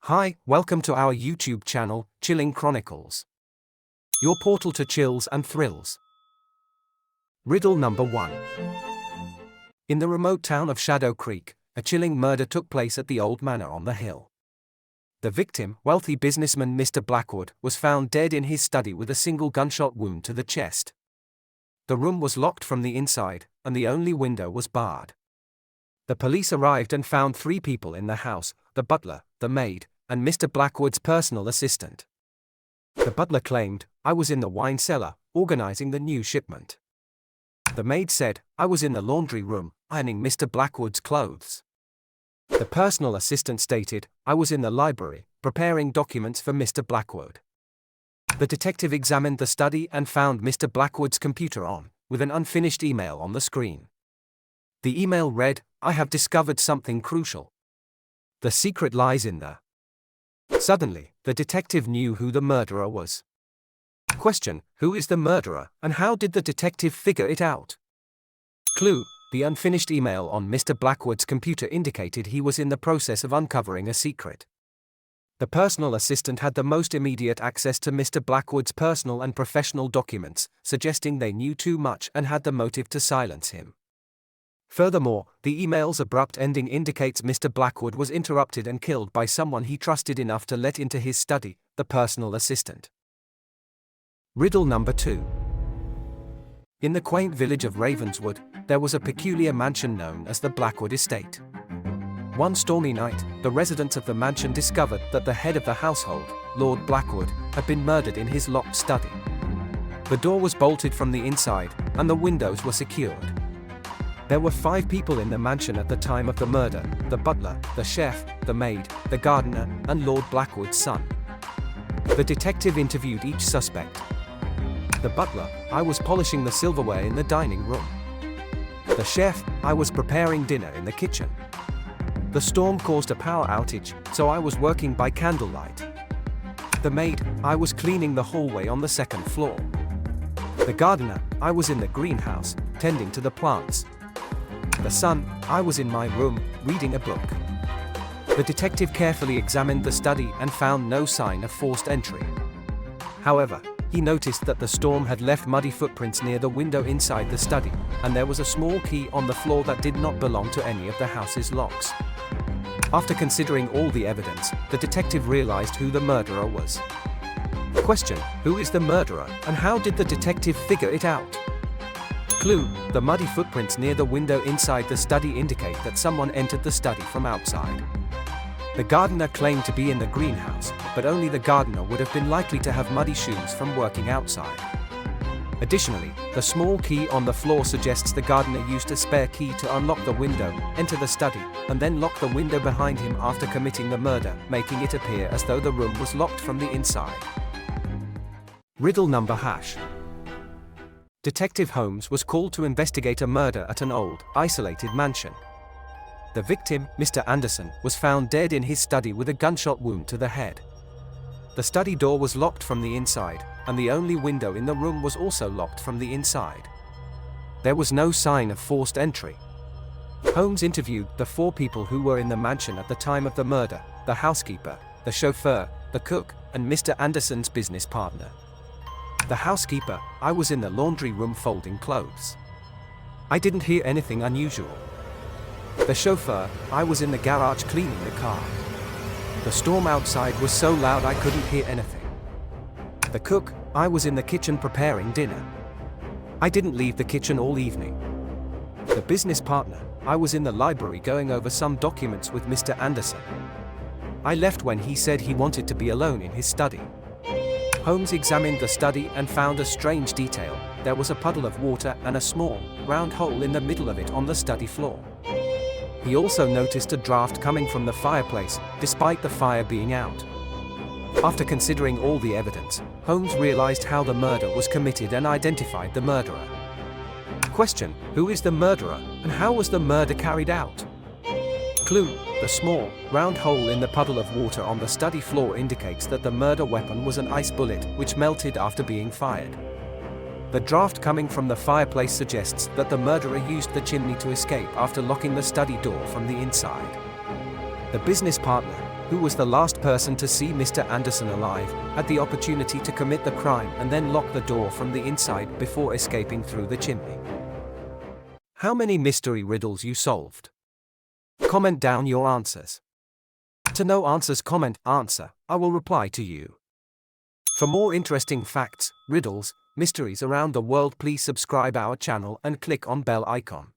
Hi, welcome to our YouTube channel, Chilling Chronicles. Your portal to chills and thrills. Riddle number 1. In the remote town of Shadow Creek, a chilling murder took place at the old manor on the hill. The victim, wealthy businessman Mr. Blackwood, was found dead in his study with a single gunshot wound to the chest. The room was locked from the inside, and the only window was barred. The police arrived and found 3 people in the house: the butler, the maid, and Mr. Blackwood's personal assistant. The butler claimed, "I was in the wine cellar, organizing the new shipment." The maid said, "I was in the laundry room, ironing Mr. Blackwood's clothes." The personal assistant stated, "I was in the library, preparing documents for Mr. Blackwood." The detective examined the study and found Mr. Blackwood's computer on, with an unfinished email on the screen. The email read, "I have discovered something crucial. The secret lies in the..." Suddenly, the detective knew who the murderer was. Question: who is the murderer, and how did the detective figure it out? Clue: the unfinished email on Mr. Blackwood's computer indicated he was in the process of uncovering a secret. The personal assistant had the most immediate access to Mr. Blackwood's personal and professional documents, suggesting they knew too much and had the motive to silence him. Furthermore, the email's abrupt ending indicates Mr. Blackwood was interrupted and killed by someone he trusted enough to let into his study, the personal assistant. Riddle number 2. In the quaint village of Ravenswood, there was a peculiar mansion known as the Blackwood Estate. One stormy night, the residents of the mansion discovered that the head of the household, Lord Blackwood, had been murdered in his locked study. The door was bolted from the inside, and the windows were secured. There were 5 people in the mansion at the time of the murder: the butler, the chef, the maid, the gardener, and Lord Blackwood's son. The detective interviewed each suspect. The butler: "I was polishing the silverware in the dining room." The chef: "I was preparing dinner in the kitchen. The storm caused a power outage, so I was working by candlelight." The maid: "I was cleaning the hallway on the 2nd floor." The gardener: "I was in the greenhouse, tending to the plants." The son: "I was in my room, reading a book." The detective carefully examined the study and found no sign of forced entry. However, he noticed that the storm had left muddy footprints near the window inside the study, and there was a small key on the floor that did not belong to any of the house's locks. After considering all the evidence, the detective realized who the murderer was. Question: who is the murderer, and how did the detective figure it out? Clue: the muddy footprints near the window inside the study indicate that someone entered the study from outside. The gardener claimed to be in the greenhouse, but only the gardener would have been likely to have muddy shoes from working outside. Additionally, the small key on the floor suggests the gardener used a spare key to unlock the window, enter the study, and then lock the window behind him after committing the murder, making it appear as though the room was locked from the inside. Riddle number #. Detective Holmes was called to investigate a murder at an old, isolated mansion. The victim, Mr. Anderson, was found dead in his study with a gunshot wound to the head. The study door was locked from the inside, and the only window in the room was also locked from the inside. There was no sign of forced entry. Holmes interviewed the 4 people who were in the mansion at the time of the murder: the housekeeper, the chauffeur, the cook, and Mr. Anderson's business partner. The housekeeper: "I was in the laundry room folding clothes. I didn't hear anything unusual." The chauffeur: "I was in the garage cleaning the car. The storm outside was so loud I couldn't hear anything." The cook: "I was in the kitchen preparing dinner. I didn't leave the kitchen all evening." The business partner: "I was in the library going over some documents with Mr. Anderson. I left when he said he wanted to be alone in his study." Holmes examined the study and found a strange detail: there was a puddle of water and a small, round hole in the middle of it on the study floor. He also noticed a draft coming from the fireplace, despite the fire being out. After considering all the evidence, Holmes realized how the murder was committed and identified the murderer. Question: who is the murderer, and how was the murder carried out? Clue: the small, round hole in the puddle of water on the study floor indicates that the murder weapon was an ice bullet, which melted after being fired. The draft coming from the fireplace suggests that the murderer used the chimney to escape after locking the study door from the inside. The business partner: Who was the last person to see Mr. Anderson alive, had the opportunity to commit the crime and then lock the door from the inside before escaping through the chimney? How many mystery riddles you solved? Comment down your answers. To know answers, comment answer, I will reply to you. For more interesting facts, riddles, mysteries around the world, please subscribe our channel and click on bell icon.